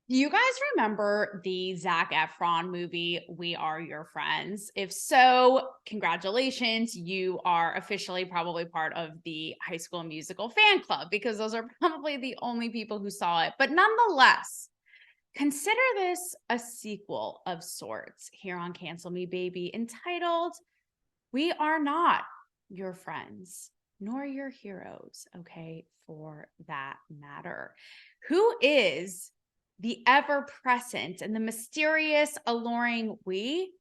Do you guys remember the Zac Efron movie, We Are Your Friends? If so, congratulations. You are officially probably part of the High School Musical fan club because those are probably the only people who saw it. But nonetheless, consider this a sequel of sorts here on Cancel Me Baby, entitled We Are Not Your Friends, nor Your Heroes, okay, for that matter. Who is the ever-present and the mysterious, alluring we?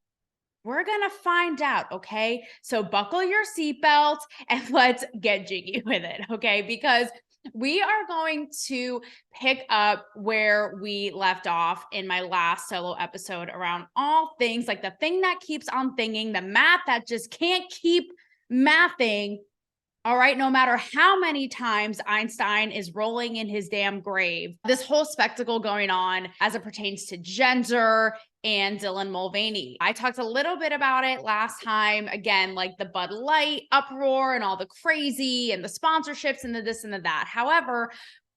We're going to find out, okay? So buckle your seatbelt and let's get jiggy with it, okay? Because we are going to pick up where we left off in my last solo episode around all things like the thing that keeps on thinking, the math that just can't keep mathing. All right, no matter how many times Einstein is rolling in his damn grave, this whole spectacle going on as it pertains to gender and Dylan Mulvaney. I talked a little bit about it last time. Again, like the Bud Light uproar and all the crazy and the sponsorships and the this and the that. However,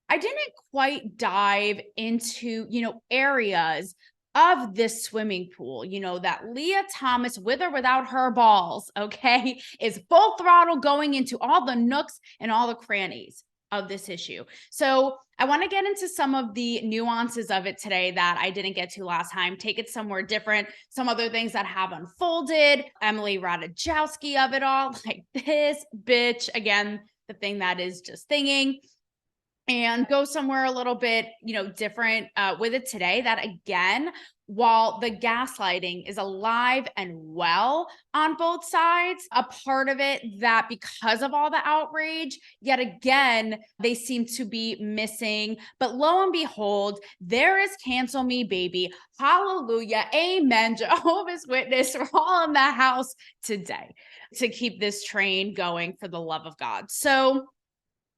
I didn't quite dive into, areas of this swimming pool, that Leah Thomas, with or without her balls, okay, is full throttle going into all the nooks and all the crannies of this issue. So I want to get into some of the nuances of it today that I didn't get to last time, take it somewhere different, some other things that have unfolded, Emily Ratajkowski of it all, like this bitch, again, the thing that is just thinging, and go somewhere a little bit, different with it today. That again, while the gaslighting is alive and well on both sides, a part of it that because of all the outrage, yet again, they seem to be missing. But lo and behold, there is Cancel Me Baby. Hallelujah. Amen. Jehovah's Witness. We're all in the house today to keep this train going for the love of God. So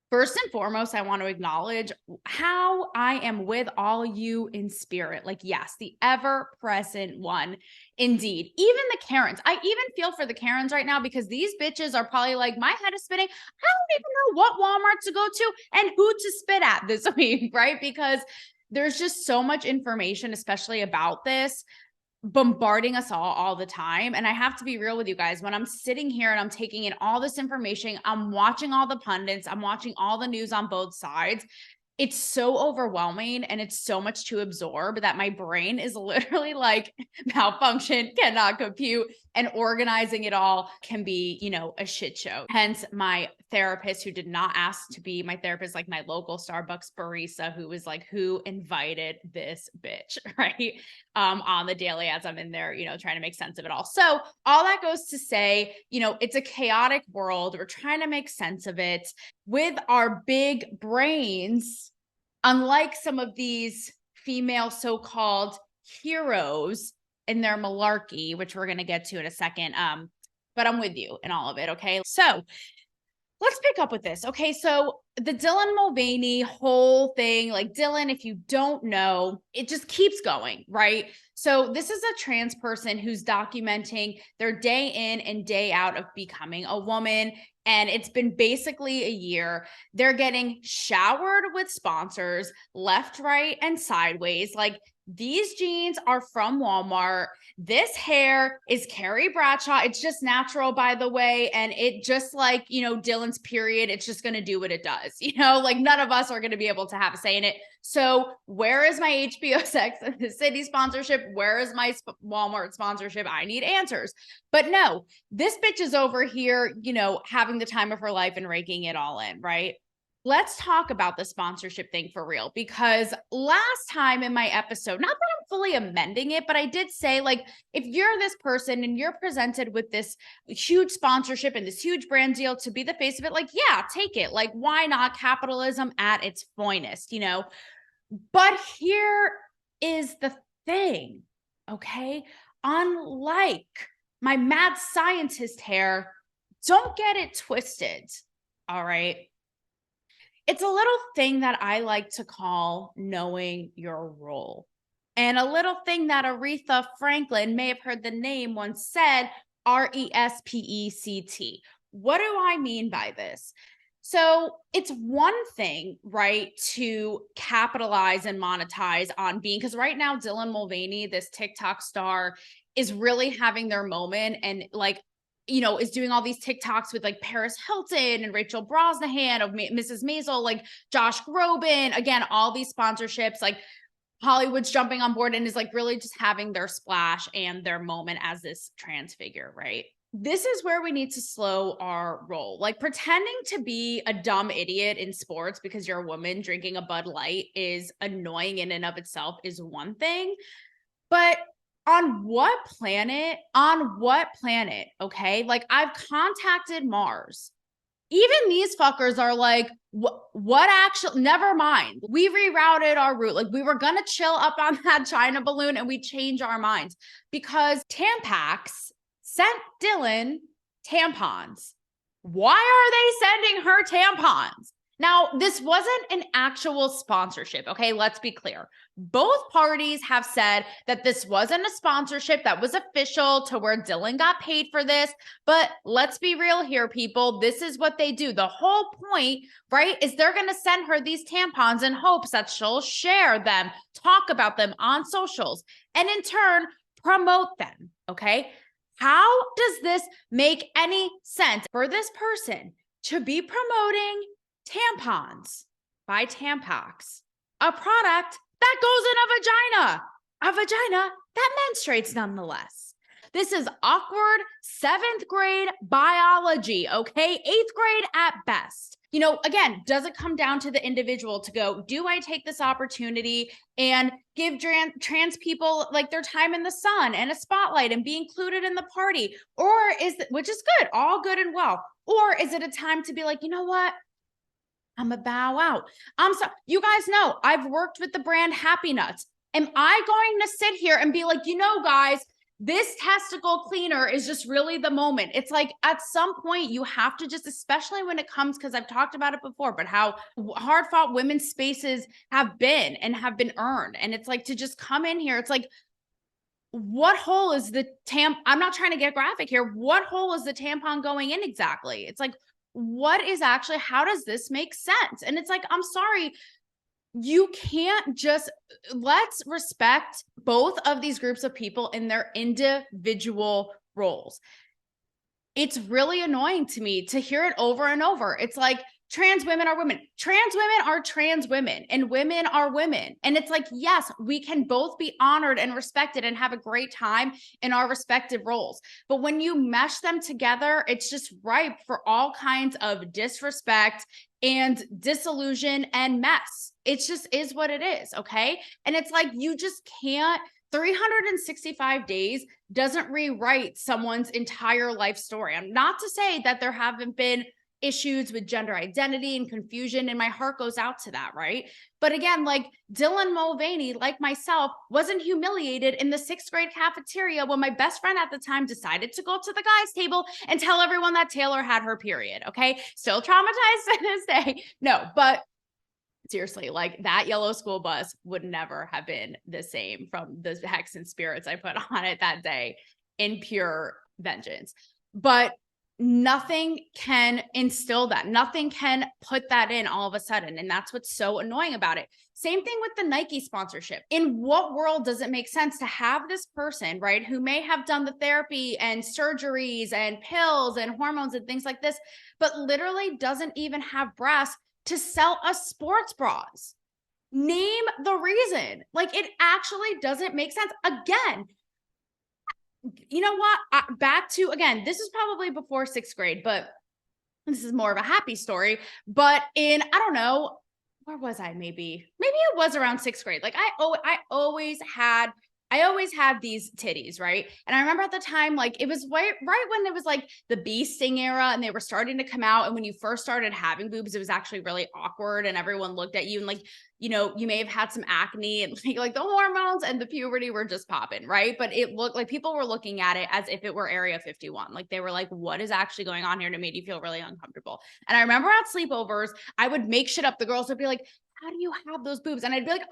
first and foremost, I want to acknowledge how I am with all you in spirit. Like, yes, the ever-present one. Indeed. Even the Karens. I even feel for the Karens right now because these bitches are probably like, my head is spinning. I don't even know what Walmart to go to and who to spit at this week, right? Because there's just so much information, especially about this, bombarding us all the time. And I have to be real with you guys. When I'm sitting here and I'm taking in all this information, I'm watching all the pundits, I'm watching all the news on both sides. It's so overwhelming and it's so much to absorb that my brain is literally like malfunction, cannot compute, and organizing it all can be, a shit show. Hence my therapist, who did not ask to be my therapist, like my local Starbucks barista, who was like, who invited this bitch, right? On the daily as I'm in there, trying to make sense of it all. So all that goes to say, it's a chaotic world. We're trying to make sense of it with our big brains, unlike some of these female so-called heroes in their malarkey, which we're going to get to in a second. But I'm with you in all of it. Okay. So let's pick up with this. Okay. So the Dylan Mulvaney whole thing, like Dylan, if you don't know, it just keeps going, right? So this is a trans person who's documenting their day in and day out of becoming a woman. And it's been basically a year. They're getting showered with sponsors left, right, and sideways. Like, these jeans are from Walmart. This hair is Carrie Bradshaw. It's just natural, by the way. And it just like, Dylan's period, it's just going to do what it does. Like none of us are going to be able to have a say in it. So where is my HBO Sex and the City sponsorship? Where is my Walmart sponsorship? I need answers. But no, this bitch is over here, having the time of her life and raking it all in, right? Let's talk about the sponsorship thing for real, because last time in my episode, not that I'm fully amending it, but I did say, like, if you're this person and you're presented with this huge sponsorship and this huge brand deal to be the face of it, like, yeah, take it. Like, why not? Capitalism at its finest, But here is the thing, okay? Unlike my mad scientist hair, don't get it twisted, all right? It's a little thing that I like to call knowing your role. And a little thing that Aretha Franklin, may have heard the name, once said, RESPECT. What do I mean by this? So it's one thing, right, to capitalize and monetize on being, because right now Dylan Mulvaney, this TikTok star, is really having their moment and like, is doing all these TikToks with like Paris Hilton and Rachel Brosnahan of Mrs. Maisel, like Josh Groban, again, all these sponsorships, like Hollywood's jumping on board and is like really just having their splash and their moment as this trans figure, right? This is where we need to slow our roll. Like pretending to be a dumb idiot in sports because you're a woman drinking a Bud Light is annoying in and of itself is one thing. But on what planet? Okay. Like I've contacted Mars. Even these fuckers are like, what actually, never mind. We rerouted our route. Like we were going to chill up on that China balloon and we change our minds because Tampax sent Dylan tampons. Why are they sending her tampons? Now, this wasn't an actual sponsorship, okay? Let's be clear. Both parties have said that this wasn't a sponsorship that was official to where Dylan got paid for this. But let's be real here, people. This is what they do. The whole point, right, is they're going to send her these tampons in hopes that she'll share them, talk about them on socials, and in turn, promote them, okay? How does this make any sense for this person to be promoting tampons by Tampax, a product that goes in a vagina that menstruates nonetheless? This is awkward 7th grade biology, okay? 8th grade at best. Again, does it come down to the individual to go, do I take this opportunity and give trans people like their time in the sun and a spotlight and be included in the party? Or which is good, all good and well. Or is it a time to be like, you know what? I'm a bow out. I'm sorry. You guys know I've worked with the brand Happy Nuts. Am I going to sit here and be like, guys, this testicle cleaner is just really the moment? It's like at some point you have to just, especially when it comes, because I've talked about it before, but how hard fought women's spaces have been earned. And it's like to just come in here. It's like, what hole is the I'm not trying to get graphic here. What hole is the tampon going in exactly? It's like, how does this make sense? And it's like, I'm sorry, you can't just, let's respect both of these groups of people in their individual roles. It's really annoying to me to hear it over and over. It's like, trans women are women. Trans women are trans women and women are women. And it's like, yes, we can both be honored and respected and have a great time in our respective roles. But when you mesh them together, it's just ripe for all kinds of disrespect and disillusion and mess. It just is what it is. Okay. And it's like, you just can't. 365 days doesn't rewrite someone's entire life story. I'm not to say that there haven't been issues with gender identity and confusion, and my heart goes out to that, right? But again, like Dylan Mulvaney, like myself, wasn't humiliated in the 6th grade cafeteria when my best friend at the time decided to go to the guys' table and tell everyone that Taylor had her period, okay? Still traumatized to this day. No, but seriously, like that yellow school bus would never have been the same from the hex and spirits I put on it that day in pure vengeance. But nothing can instill that. Nothing can put that in all of a sudden. And that's what's so annoying about it. Same thing with the Nike sponsorship. In what world does it make sense to have this person, right, who may have done the therapy and surgeries and pills and hormones and things like this, but literally doesn't even have breasts to sell us sports bras? Name the reason. Like, it actually doesn't make sense. Again, you know what? Back to, again, this is probably before 6th grade, but this is more of a happy story. But I don't know, where was I? Maybe it was around 6th grade. Like I always had these titties, right? And I remember at the time, like it was right when it was like the bee sting era and they were starting to come out. And when you first started having boobs, it was actually really awkward and everyone looked at you and like, you may have had some acne and like the hormones and the puberty were just popping, right? But it looked like people were looking at it as if it were Area 51. Like they were like, what is actually going on here? And it made you feel really uncomfortable. And I remember at sleepovers, I would make shit up. The girls would be like, how do you have those boobs? And I'd be like,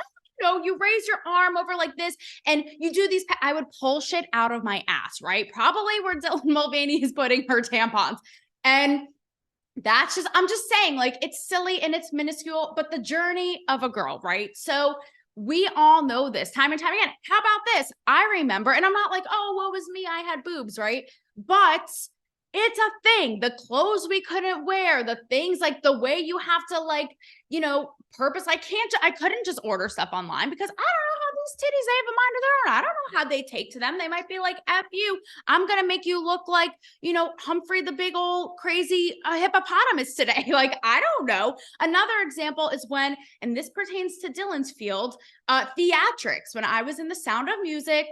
you raise your arm over like this and you do these. I would pull shit out of my ass, right? Probably where Dylan Mulvaney is putting her tampons. And I'm just saying, like, it's silly and it's minuscule, but the journey of a girl, right? So we all know this time and time again. How about this? I remember, and I'm not like, oh, woe was me, I had boobs, right? But it's a thing. The clothes we couldn't wear, the things like the way you have to, like, purpose. I couldn't just order stuff online because I don't know how these titties, they have a mind of their own. I don't know how they take to them. They might be like, F you, I'm going to make you look like, Humphrey the big old crazy hippopotamus today. Like, I don't know. Another example is when, and this pertains to Dylan's field, theatrics. When I was in the Sound of Music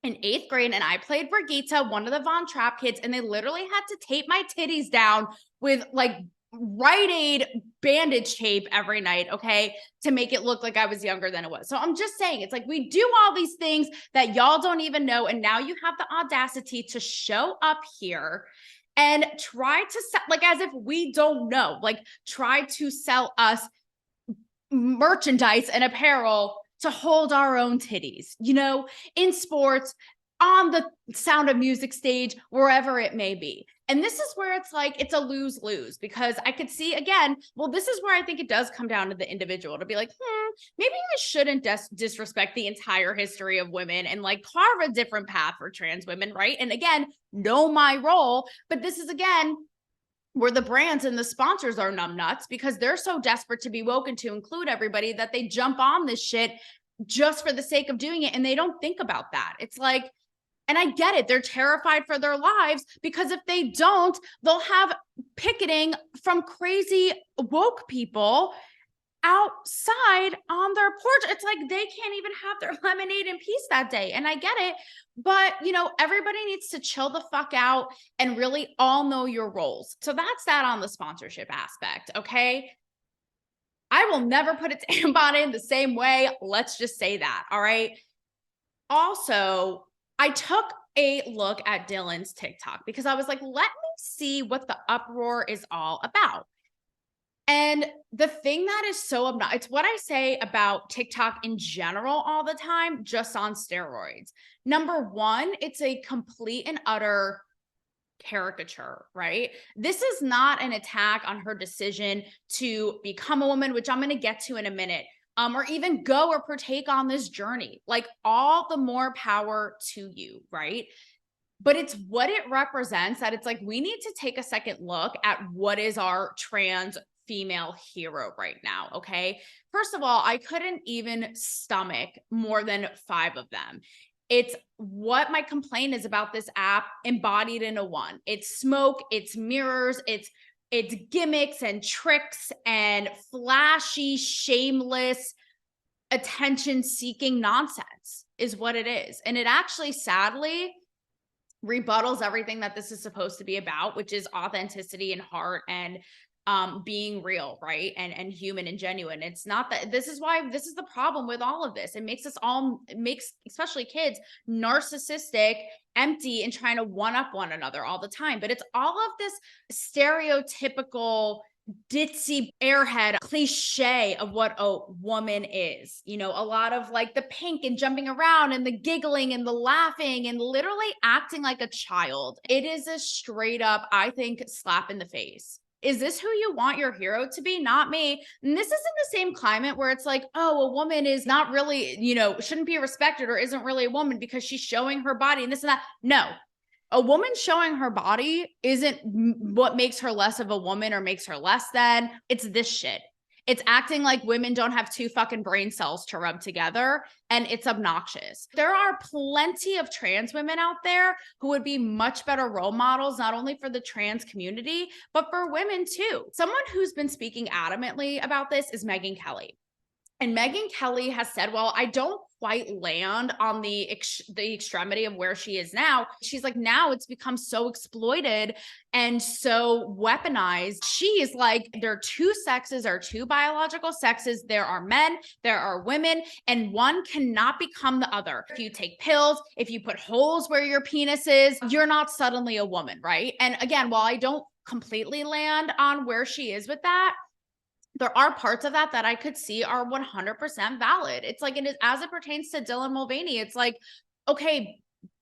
in 8th grade and I played Brigitte, one of the Von Trapp kids, and they literally had to tape my titties down with like Rite Aid bandage tape every night, okay, to make it look like I was younger than it was. So I'm just saying, it's like we do all these things that y'all don't even know, and now you have the audacity to show up here and try to sell, like, as if we don't know, like, try to sell us merchandise and apparel to hold our own titties, in sports, on the Sound of Music stage, wherever it may be. And this is where it's like, it's a lose-lose, because I could see, again, well, this is where I think it does come down to the individual to be like, maybe I shouldn't disrespect the entire history of women and like carve a different path for trans women, right? And again, know my role. But this is, again, where the brands and the sponsors are numbnuts because they're so desperate to be woken to include everybody that they jump on this shit just for the sake of doing it. And they don't think about that. It's like, and I get it. They're terrified for their lives because if they don't, they'll have picketing from crazy woke people outside on their porch. It's like they can't even have their lemonade in peace that day. And I get it. But, everybody needs to chill the fuck out and really all know your roles. So that's that on the sponsorship aspect. Okay. I will never put a tampon in the same way. Let's just say that. All right. Also, I took a look at Dylan's TikTok because I was like, let me see what the uproar is all about. And the thing that is so obnoxious, it's what I say about TikTok in general all the time, just on steroids. Number one, it's a complete and utter caricature, right? This is not an attack on her decision to become a woman, which I'm going to get to in a minute, or even go or partake on this journey. Like, all the more power to you, right? But it's what it represents that it's like, we need to take a second look at what is our trans female hero right now. Okay. First of all, I couldn't even stomach more than 5 of them. It's what my complaint is about this app embodied in a one. It's smoke, it's mirrors, it's gimmicks and tricks and flashy, shameless, attention-seeking nonsense is what it is. And it actually, sadly, rebuttals everything that this is supposed to be about, which is authenticity and heart and being real, right? And human and genuine. It's not that. This is the problem with all of this. It makes especially kids narcissistic, empty, and trying to one up one another all the time. But it's all of this stereotypical ditzy airhead cliche of what a woman is. A lot of like the pink and jumping around and the giggling and the laughing and literally acting like a child. It is a straight up, I think, slap in the face. Is this who you want your hero to be? Not me. And this isn't the same climate where it's like, oh, a woman is not really, shouldn't be respected or isn't really a woman because she's showing her body and this and that. No, a woman showing her body isn't what makes her less of a woman or makes her less than. It's this shit. It's acting like women don't have 2 fucking brain cells to rub together, and it's obnoxious. There are plenty of trans women out there who would be much better role models, not only for the trans community, but for women too. Someone who's been speaking adamantly about this is Megyn Kelly. And Megyn Kelly has said, well, I don't quite land on the extremity of where she is now. She's like, now it's become so exploited and so weaponized. She is like, there are 2 sexes or 2 biological sexes. There are men, there are women, and one cannot become the other. If you take pills, if you put holes where your penis is, you're not suddenly a woman, right? And again, while I don't completely land on where she is with that, there are parts of that I could see are 100% valid. It's like, as it pertains to Dylan Mulvaney, it's like, okay,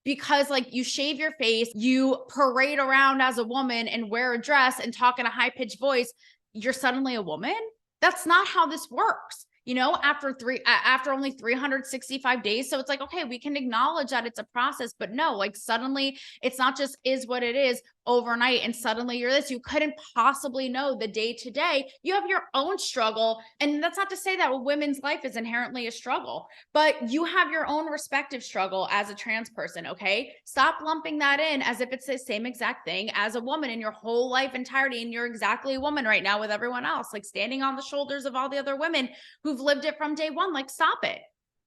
because like you shave your face, you parade around as a woman and wear a dress and talk in a high-pitched voice, you're suddenly a woman. That's not how this works. After only 365 days. So it's like, okay, we can acknowledge that it's a process, but no, like suddenly it's not just is what it is overnight and suddenly you're this. You couldn't possibly know the day to day. You have your own struggle. And that's not to say that a women's life is inherently a struggle, but you have your own respective struggle as a trans person. Okay. Stop lumping that in as if it's the same exact thing as a woman in your whole life entirety. And you're exactly a woman right now with everyone else, like standing on the shoulders of all the other women who've lived it from day one. Like, stop it.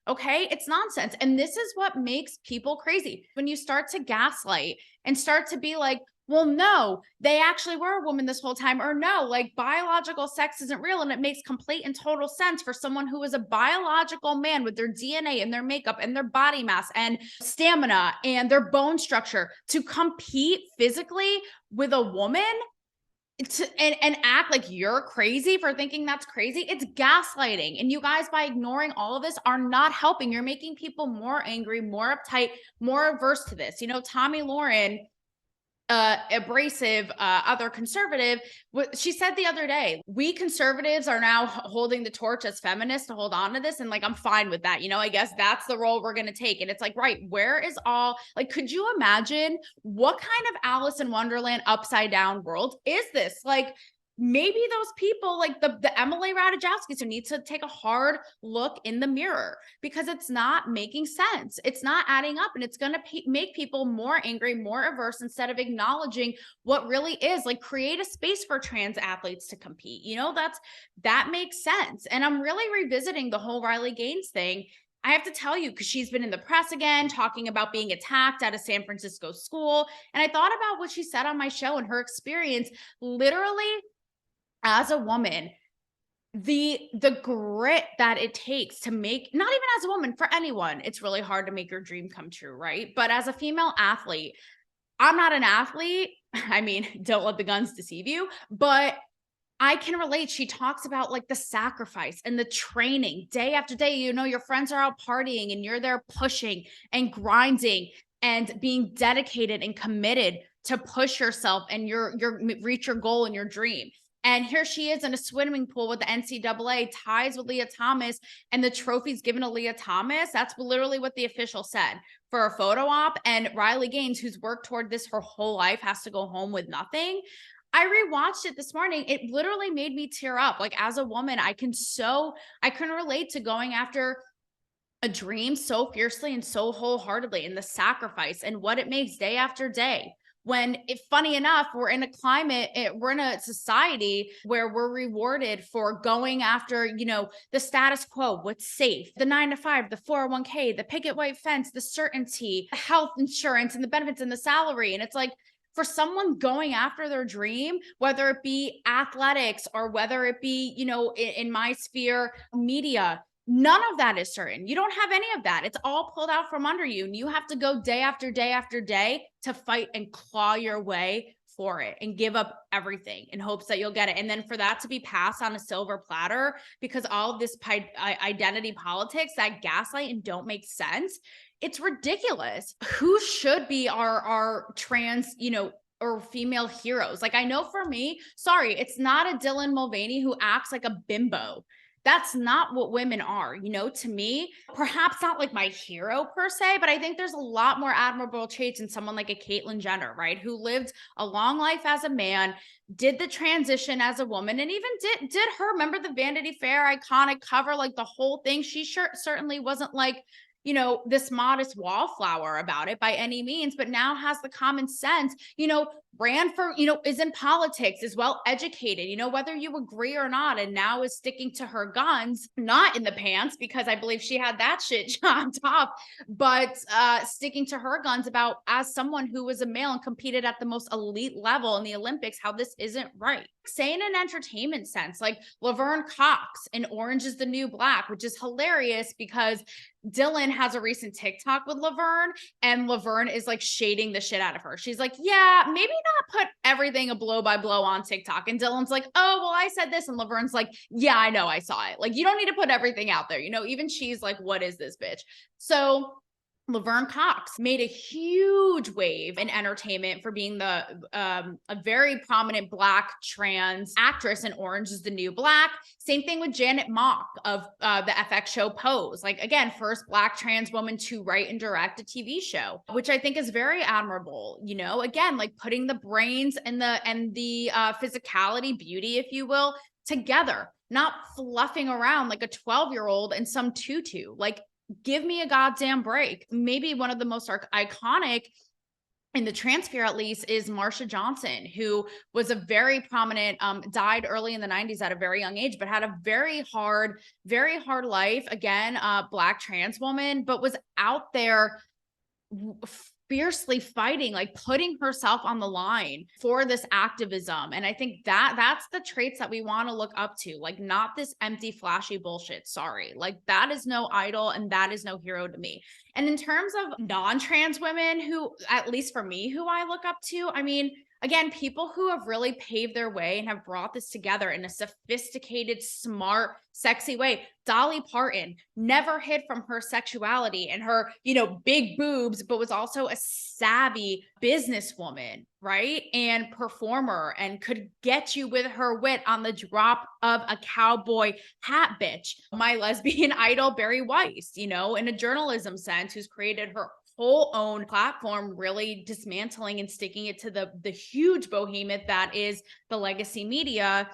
Okay. It's nonsense. And this is what makes people crazy. When you start to gaslight and start to be like, well, no, they actually were a woman this whole time, or no, like biological sex isn't real. And it makes complete and total sense for someone who is a biological man with their DNA and their makeup and their body mass and stamina and their bone structure to compete physically with a woman and act like you're crazy for thinking that's crazy. It's gaslighting. And you guys, by ignoring all of this, are not helping. You're making people more angry, more uptight, more averse to this. Tommy Lauren, abrasive, other conservative, she said the other day, we conservatives are now holding the torch as feminists to hold on to this. And like, I'm fine with that. I guess that's the role we're going to take. And it's like, right, where is like, could you imagine what kind of Alice in Wonderland upside down world is this? Like, maybe those people like the Emily Ratajkowskis who need to take a hard look in the mirror, because it's not making sense. It's not adding up, and it's going to make people more angry, more averse, instead of acknowledging what really is. Like, create a space for trans athletes to compete. That makes sense. And I'm really revisiting the whole Riley Gaines thing. I have to tell you, because she's been in the press again, talking about being attacked at a San Francisco school. And I thought about what she said on my show and her experience literally as a woman, the grit that it takes to make, not even as a woman, for anyone, it's really hard to make your dream come true, right? But as a female athlete, I'm not an athlete. I mean, don't let the guns deceive you, but I can relate. She talks about like the sacrifice and the training day after day. Your friends are out partying and you're there pushing and grinding and being dedicated and committed to push yourself and reach your goal and your dream. And here she is in a swimming pool with the NCAA, ties with Leah Thomas, and the trophies given to Leah Thomas. That's literally what the official said for a photo op. And Riley Gaines, who's worked toward this her whole life, has to go home with nothing. I rewatched it this morning. It literally made me tear up. Like, as a woman, I can relate to going after a dream so fiercely and so wholeheartedly, and the sacrifice and what it makes day after day. When, funny enough, we're in a society where we're rewarded for going after, the status quo, what's safe, the 9 to 5, the 401k, the picket white fence, the certainty, the health insurance and the benefits and the salary. And it's like, for someone going after their dream, whether it be athletics or whether it be, in my sphere, media, none of that is certain. You don't have any of that. It's all pulled out from under you. And you have to go day after day after day to fight and claw your way for it and give up everything in hopes that you'll get it. And then for that to be passed on a silver platter, because all of this identity politics that gaslight and don't make sense, it's ridiculous. Who should be our trans, or female heroes? Like, I know for me, sorry, it's not a Dylan Mulvaney who acts like a bimbo. That's not what women are, to me. Perhaps not like my hero per se, but I think there's a lot more admirable traits in someone like a Caitlyn Jenner, right? Who lived a long life as a man, did the transition as a woman, and even did her, remember the Vanity Fair iconic cover, like the whole thing. She certainly wasn't like, this modest wallflower about it by any means, but now has the common sense, ran for, is in politics, is well educated, whether you agree or not, and now is sticking to her guns, not in the pants, because I believe she had that shit chopped off, but sticking to her guns about, as someone who was a male and competed at the most elite level in the Olympics, how this isn't right. Say in an entertainment sense, like Laverne Cox in Orange is the New Black, which is hilarious because Dylan has a recent TikTok with Laverne, and Laverne is like shading the shit out of her. She's like, yeah, maybe not put everything a blow by blow on TikTok. And Dylan's like, oh, well, I said this. And Laverne's like, yeah, I know, I saw it. Like, you don't need to put everything out there. Even she's like, what is this bitch? So Laverne Cox made a huge wave in entertainment for being a very prominent Black trans actress in Orange is the New Black. Same thing with Janet Mock of the FX show Pose. Like, again, first Black trans woman to write and direct a TV show, which I think is very admirable. You know, again, like putting the brains and the physicality, beauty, if you will, together, not fluffing around like a 12-year-old in some tutu. Like, give me a goddamn break. Maybe one of the most iconic in the transfer, at least, is Marsha Johnson, who was a very prominent, died early in the 90s at a very young age, but had a very hard life. Again, Black trans woman, but was out there fiercely fighting, like putting herself on the line for this activism. And I think that's the traits that we want to look up to, like not this empty, flashy bullshit. Sorry. Like that is no idol and that is no hero to me. And in terms of non-trans women who, at least for me, who I look up to, I mean, again, people who have really paved their way and have brought this together in a sophisticated, smart, sexy way. Dolly Parton never hid from her sexuality and her, you know, big boobs, but was also a savvy businesswoman, right? And performer, and could get you with her wit on the drop of a cowboy hat, bitch. My lesbian idol, Barry Weiss, you know, in a journalism sense, who's created her whole own platform, really dismantling and sticking it to the huge behemoth that is the legacy media.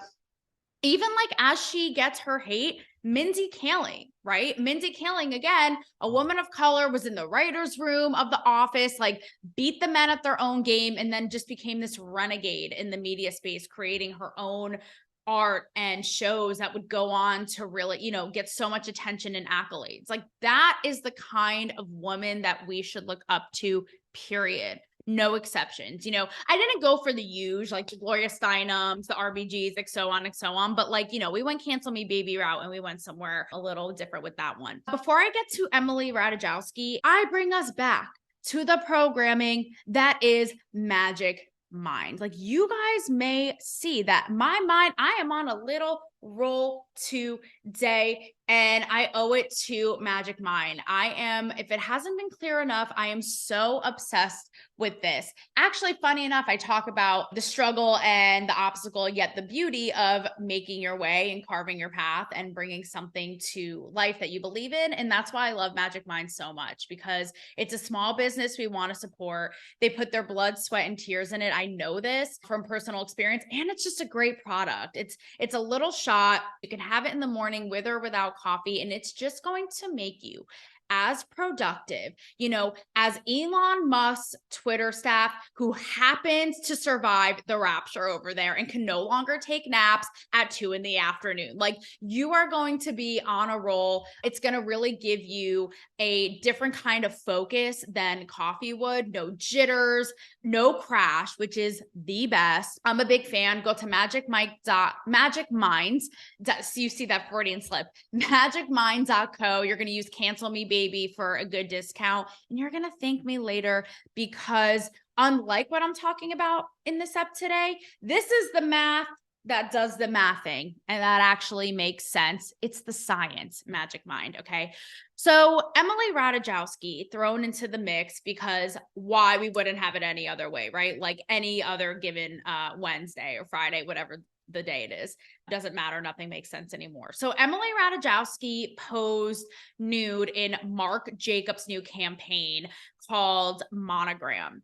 Even like as she gets her hate, Mindy Kaling, right? Mindy Kaling, again, a woman of color, was in the writer's room of The Office, like beat the men at their own game, and then just became this renegade in the media space, creating her own art and shows that would go on to really, you know, get so much attention and accolades. Like that is the kind of woman that we should look up to, period. No exceptions. You know, I didn't go for the usual, like the Gloria Steinems, the RBGs, like so on and so on. But like, you know, we went cancel me baby route and we went somewhere a little different with that one. Before I get to Emily Ratajkowski, I bring us back to the programming that is Magic Mind. Like you guys may see that my mind, I am on a little roll today and I owe it to Magic Mind. I am, if it hasn't been clear enough, I am so obsessed with this. Actually, funny enough, I talk about the struggle and the obstacle, yet the beauty of making your way and carving your path and bringing something to life that you believe in. And that's why I love Magic Mind so much, because it's a small business we want to support. They put their blood, sweat, and tears in it. I know this from personal experience, and it's just a great product. It's a little shot. You can have it in the morning with or without coffee, and it's just going to make you as productive, you know, as Elon Musk's Twitter staff, who happens to survive the rapture over there and can no longer take naps at 2 p.m. Like you are going to be on a roll. It's going to really give you a different kind of focus than coffee would. No jitters, no crash, which is the best. I'm a big fan. Go to Magic Minds. So you see that Freudian slip, magicmind.co. You're going to use cancel me baby for a good discount, and you're going to thank me later, because unlike what I'm talking about in this ep today, this is the math that does the mathing, and that actually makes sense. It's the science, Magic Mind. Okay. So Emily Ratajkowski thrown into the mix, because why? We wouldn't have it any other way, right? Like any other given Wednesday or Friday, whatever the day it is, doesn't matter. Nothing makes sense anymore. So Emily Ratajkowski posed nude in Marc Jacobs' new campaign called Monogram.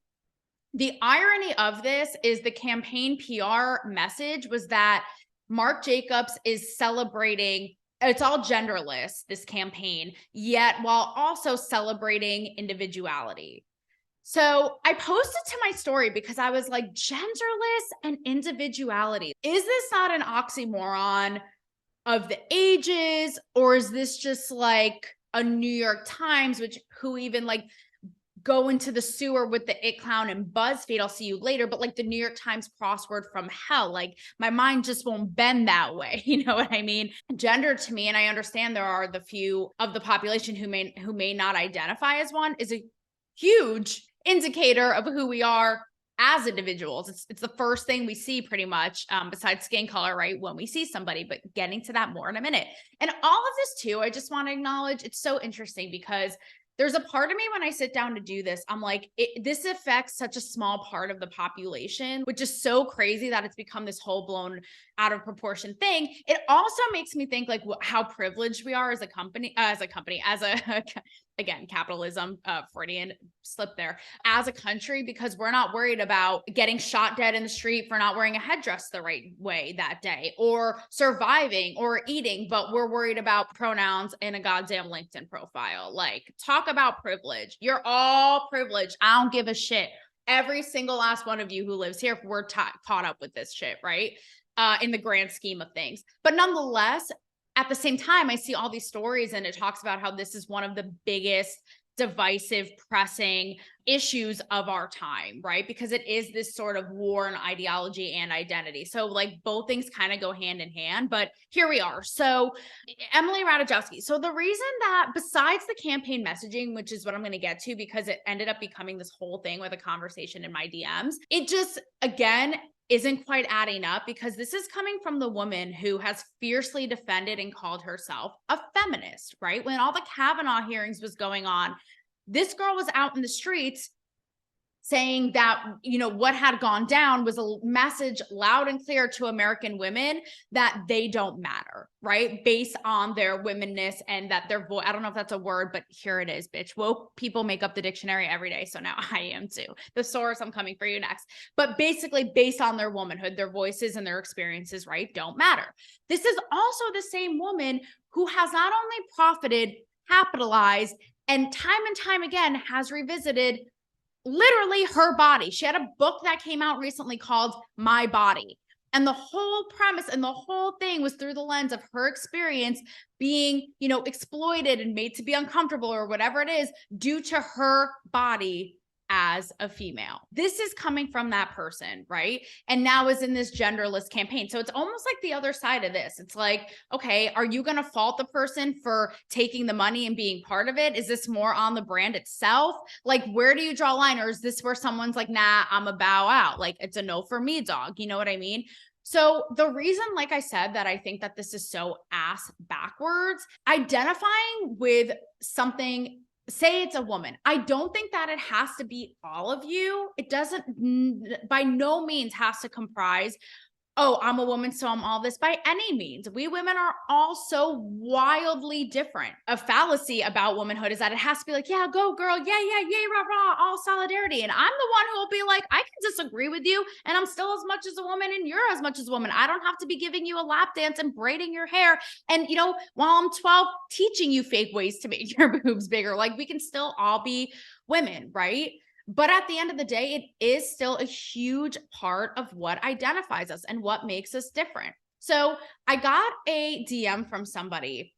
The irony of this is the campaign PR message was that Marc Jacobs is celebrating, it's all genderless, this campaign, yet while also celebrating individuality. So I posted to my story because I was like, genderless and individuality. Is this not an oxymoron of the ages? Or is this just like a New York Times, who even like go into the sewer with the It Clown and BuzzFeed, I'll see you later, but like the New York Times crossword from hell, like my mind just won't bend that way. You know what I mean? Gender to me, and I understand there are the few of the population who may not identify as one, is a huge indicator of who we are as individuals. It's the first thing we see pretty much, besides skin color, right? When we see somebody, but getting to that more in a minute. And all of this too, I just want to acknowledge, it's so interesting because there's a part of me when I sit down to do this, I'm like, this affects such a small part of the population, which is so crazy that it's become this whole blown out of proportion thing. It also makes me think like how privileged we are as a company, as a again, capitalism, Freudian slip there, as a country, because we're not worried about getting shot dead in the street for not wearing a headdress the right way that day, or surviving or eating, but we're worried about pronouns in a goddamn LinkedIn profile. Like, talk about privilege. You're all privileged. I don't give a shit. Every single last one of you who lives here, we're caught up with this shit, right? In the grand scheme of things. But nonetheless, at the same time, I see all these stories and it talks about how this is one of the biggest divisive, pressing issues of our time, right? Because it is this sort of war and ideology and identity. So like both things kind of go hand in hand, but here we are. So Emily Ratajkowski. So the reason that besides the campaign messaging, which is what I'm going to get to, because it ended up becoming this whole thing with a conversation in my DMs, it just, again, isn't quite adding up, because this is coming from the woman who has fiercely defended and called herself a feminist, right? When all the Kavanaugh hearings was going on, this girl was out in the streets saying that, you know, what had gone down was a message loud and clear to American women that they don't matter, right? Based on their womenness and that their voice, I don't know if that's a word, but here it is, bitch. Woke people make up the dictionary every day. So now I am too. The source, I'm coming for you next. But basically based on their womanhood, their voices and their experiences, right, don't matter. This is also the same woman who has not only profited, capitalized, and time again has revisited literally her body. She had a book that came out recently called My Body. And the whole premise and the whole thing was through the lens of her experience being, you know, exploited and made to be uncomfortable or whatever it is due to her body as a female. This is coming from that person, right? And now is in this genderless campaign. So it's almost like the other side of this. It's like, okay, are you going to fault the person for taking the money and being part of it? Is this more on the brand itself? Like, where do you draw a line? Or is this where someone's like, nah, I'm a bow out. Like, it's a no for me, dog. You know what I mean? So the reason, like I said, that I think that this is so ass backwards, identifying with something, say it's a woman. I don't think that it has to be all of you. It doesn't, by no means has to comprise, oh, I'm a woman, so I'm all this, by any means. We women are all so wildly different. A fallacy about womanhood is that it has to be like, yeah, go girl, yeah, yay, rah, rah, all solidarity. And I'm the one who will be like, I can disagree with you, and I'm still as much as a woman, and you're as much as a woman. I don't have to be giving you a lap dance and braiding your hair. And, you know, while I'm 12, teaching you fake ways to make your boobs bigger. Like, we can still all be women, right? But at the end of the day, it is still a huge part of what identifies us and what makes us different. So I got a DM from somebody,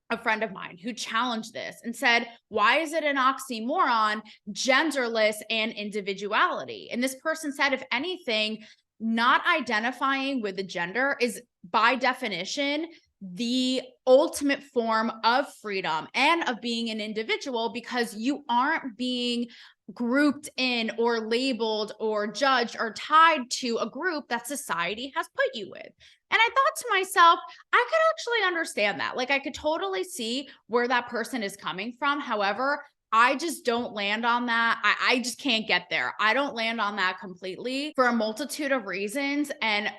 a friend of mine, who challenged this and said, why is it an oxymoron, genderless and individuality? And this person said, if anything, not identifying with the gender is by definition the ultimate form of freedom and of being an individual, because you aren't being grouped in or labeled or judged or tied to a group that society has put you with. And I thought to myself, I could actually understand that. Like, I could totally see where that person is coming from. However, I just don't land on that. I just can't get there. I don't land on that completely for a multitude of reasons. And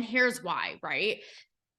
here's why, right?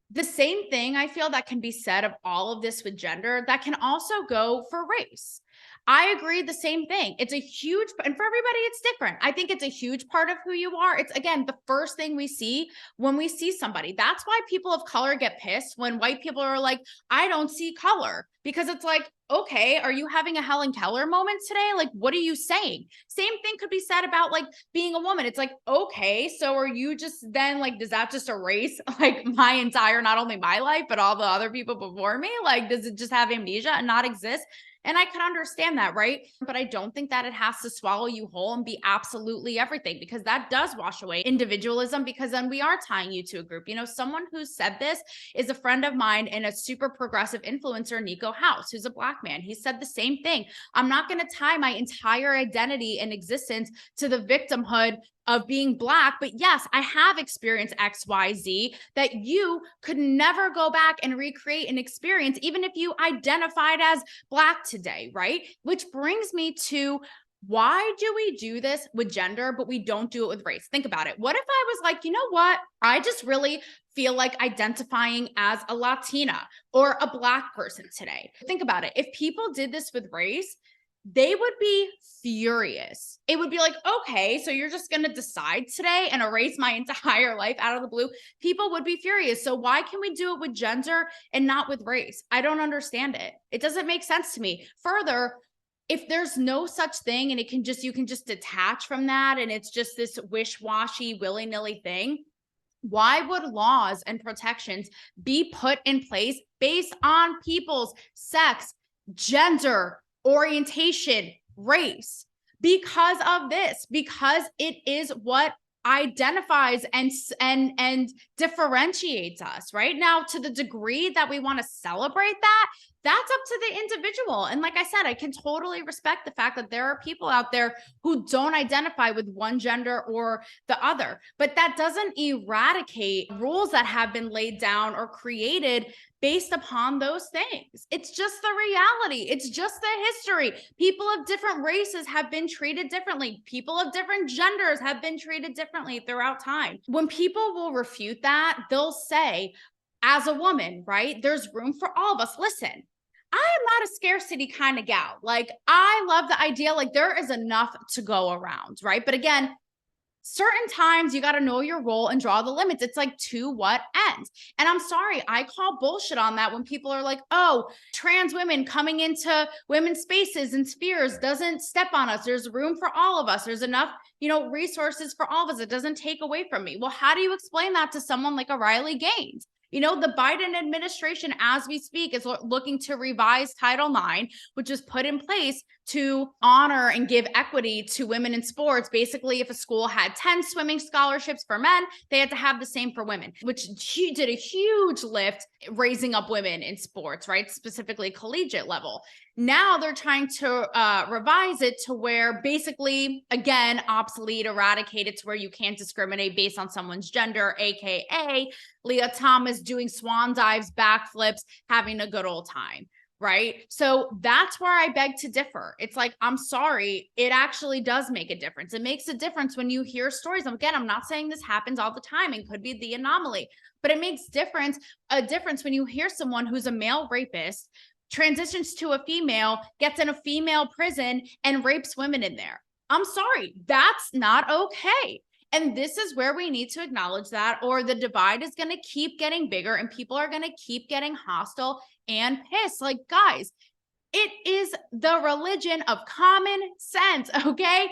The same thing I feel that can be said of all of this with gender, that can also go for race. I agree, the same thing. It's a huge, and for everybody, it's different. I think it's a huge part of who you are. It's, again, the first thing we see when we see somebody. That's why people of color get pissed when white people are like, I don't see color. Because it's like, okay, are you having a Helen Keller moment today? Like, what are you saying? Same thing could be said about like being a woman. It's like, okay, so are you just then like, does that just erase like my entire, not only my life, but all the other people before me? Like, does it just have amnesia and not exist? And I can understand that, right? But I don't think that it has to swallow you whole and be absolutely everything, because that does wash away individualism, because then we are tying you to a group. You know, someone who said this is a friend of mine and a super progressive influencer, Nico House, who's a Black man. He said the same thing. I'm not going to tie my entire identity and existence to the victimhood of being Black, but yes, I have experienced XYZ that you could never go back and recreate an experience, even if you identified as Black today, right? Which brings me to, why do we do this with gender, but we don't do it with race? Think about it. What if I was like, you know what? I just really feel like identifying as a Latina or a Black person today. Think about it. If people did this with race, they would be furious. It would be like, okay, so you're just going to decide today and erase my entire life out of the blue. People would be furious. So why can we do it with gender and not with race? I don't understand it. It doesn't make sense to me. Further, if there's no such thing and you can just detach from that and it's just this wish-washy, willy-nilly thing, why would laws and protections be put in place based on people's sex, gender, orientation, race? Because of this, because it is what identifies and differentiates us. Right now, to the degree that we want to celebrate that, that's up to the individual. And like I said, I can totally respect the fact that there are people out there who don't identify with one gender or the other, but that doesn't eradicate rules that have been laid down or created based upon those things. It's just the reality. It's just the history. People of different races have been treated differently. People of different genders have been treated differently throughout time. When people will refute that, they'll say, as a woman, right, there's room for all of us. Listen, I am not a scarcity kind of gal. Like, I love the idea, like, there is enough to go around, right? But again, certain times you got to know your role and draw the limits. It's like, to what end? And I'm sorry, I call bullshit on that when people are like, oh, trans women coming into women's spaces and spheres doesn't step on us. There's room for all of us. There's enough, resources for all of us. It doesn't take away from me. Well, how do you explain that to someone like a Riley Gaines? The Biden administration, as we speak, is looking to revise Title IX, which is put in place to honor and give equity to women in sports. Basically, if a school had 10 swimming scholarships for men, they had to have the same for women, which did a huge lift raising up women in sports, right? Specifically collegiate level. Now they're trying to revise it to where basically, again, obsolete, eradicated, to where you can't discriminate based on someone's gender, AKA Leah Thomas doing swan dives, backflips, having a good old time. Right? So that's where I beg to differ. It's like, I'm sorry, it actually does make a difference. It makes a difference when you hear stories. Again, I'm not saying this happens all the time and could be the anomaly, but it makes a difference when you hear someone who's a male rapist transitions to a female, gets in a female prison and rapes women in there. I'm sorry, that's not okay. And this is where we need to acknowledge that, or the divide is going to keep getting bigger and people are going to keep getting hostile and pissed. Like, guys, it is the religion of common sense, okay?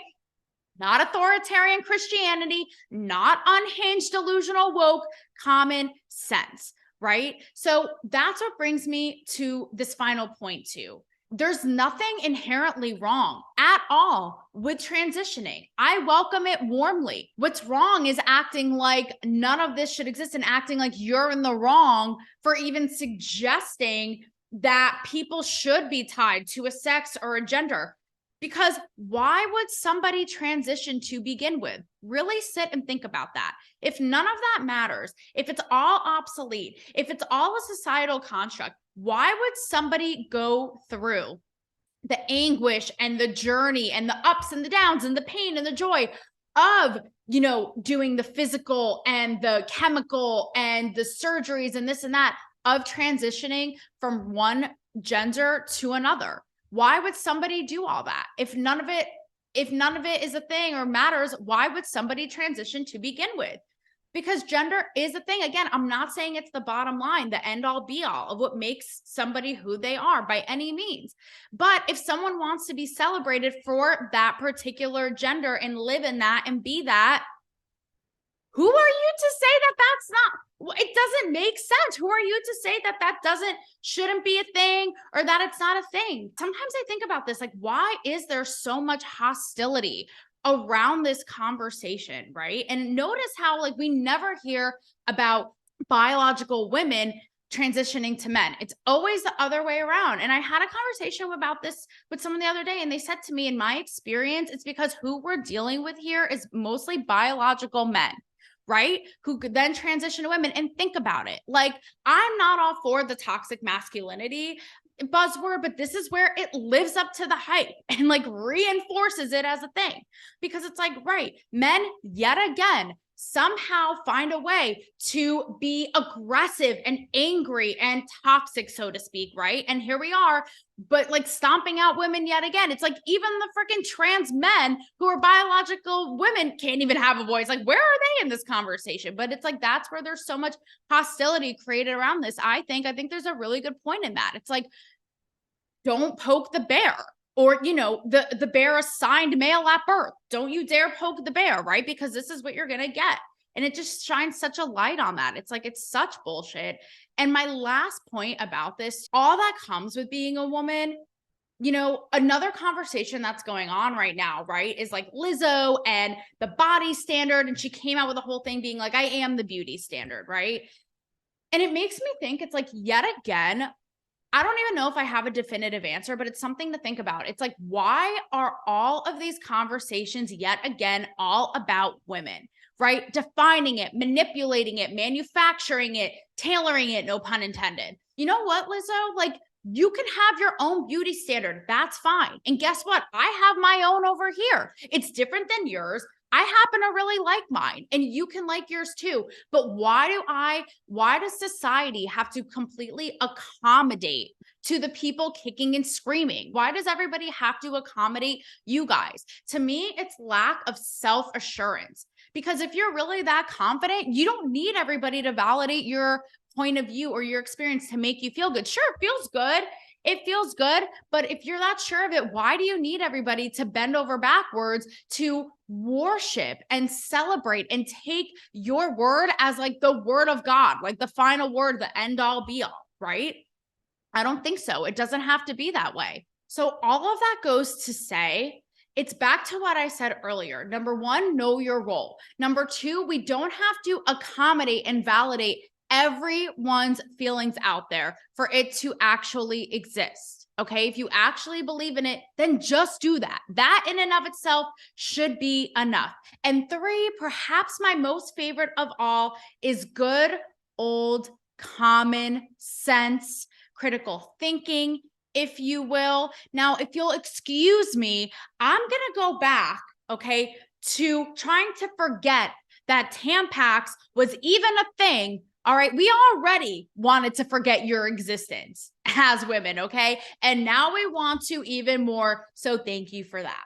Not authoritarian Christianity, not unhinged, delusional, woke, common sense, right? So that's what brings me to this final point too. There's nothing inherently wrong at all with transitioning. I welcome it warmly. What's wrong is acting like none of this should exist and acting like you're in the wrong for even suggesting that people should be tied to a sex or a gender. Because why would somebody transition to begin with? Really sit and think about that. If none of that matters, if it's all obsolete, if it's all a societal construct, why would somebody go through the anguish and the journey and the ups and the downs and the pain and the joy of, doing the physical and the chemical and the surgeries and this and that of transitioning from one gender to another? Why would somebody do all that? If none of it is a thing or matters, why would somebody transition to begin with? Because gender is a thing. Again, I'm not saying it's the bottom line, the end all be all of what makes somebody who they are by any means. But if someone wants to be celebrated for that particular gender and live in that and be that, who are you to say that that's not, it doesn't make sense. Who are you to say that that shouldn't be a thing or that it's not a thing? Sometimes I think about this, like, why is there so much hostility around this conversation, right? And notice how, like, we never hear about biological women transitioning to men. It's always the other way around. And I had a conversation about this with someone the other day, and they said to me, in my experience, it's because who we're dealing with here is mostly biological men, right? Who could then transition to women. And think about it. Like, I'm not all for the toxic masculinity buzzword, but this is where it lives up to the hype and like reinforces it as a thing, because it's like, right, men yet again somehow find a way to be aggressive and angry and toxic, so to speak, right? And here we are, but like stomping out women yet again. It's like even the freaking trans men who are biological women can't even have a voice. Like, where are they in this conversation? But it's like, that's where there's so much hostility created around this. I think there's a really good point in that. It's like, don't poke the bear. Or, you know, the bear assigned male at birth. Don't you dare poke the bear, right? Because this is what you're going to get. And it just shines such a light on that. It's like, it's such bullshit. And my last point about this, all that comes with being a woman, you know, another conversation that's going on right now, right, is like Lizzo and the body standard. And she came out with a whole thing being like, I am the beauty standard, right? And it makes me think, it's like, yet again, I don't even know if I have a definitive answer, but it's something to think about. It's like, why are all of these conversations yet again all about women, right? Defining it, manipulating it, manufacturing it, tailoring it, no pun intended. You know what, Lizzo? Like, you can have your own beauty standard. That's fine. And guess what? I have my own over here. It's different than yours. I happen to really like mine, and you can like yours too. But why does society have to completely accommodate to the people kicking and screaming? Why does everybody have to accommodate you guys? To me, it's lack of self-assurance. Because if you're really that confident, you don't need everybody to validate your point of view or your experience to make you feel good. Sure, it feels good. It feels good. But if you're not sure of it, why do you need everybody to bend over backwards to worship and celebrate and take your word as like the word of God, like the final word, the end all be all, right? I don't think so. It doesn't have to be that way. So all of that goes to say, it's back to what I said earlier. Number one, know your role. Number two, we don't have to accommodate and validate everyone's feelings out there for it to actually exist. Okay. If you actually believe in it, then just do that. That in and of itself should be enough. And three, perhaps my most favorite of all, is good old common sense, critical thinking, if you will. Now, if you'll excuse me, I'm going to go back, okay, to trying to forget that Tampax was even a thing. All right. We already wanted to forget your existence as women. Okay. And now we want to even more. So thank you for that.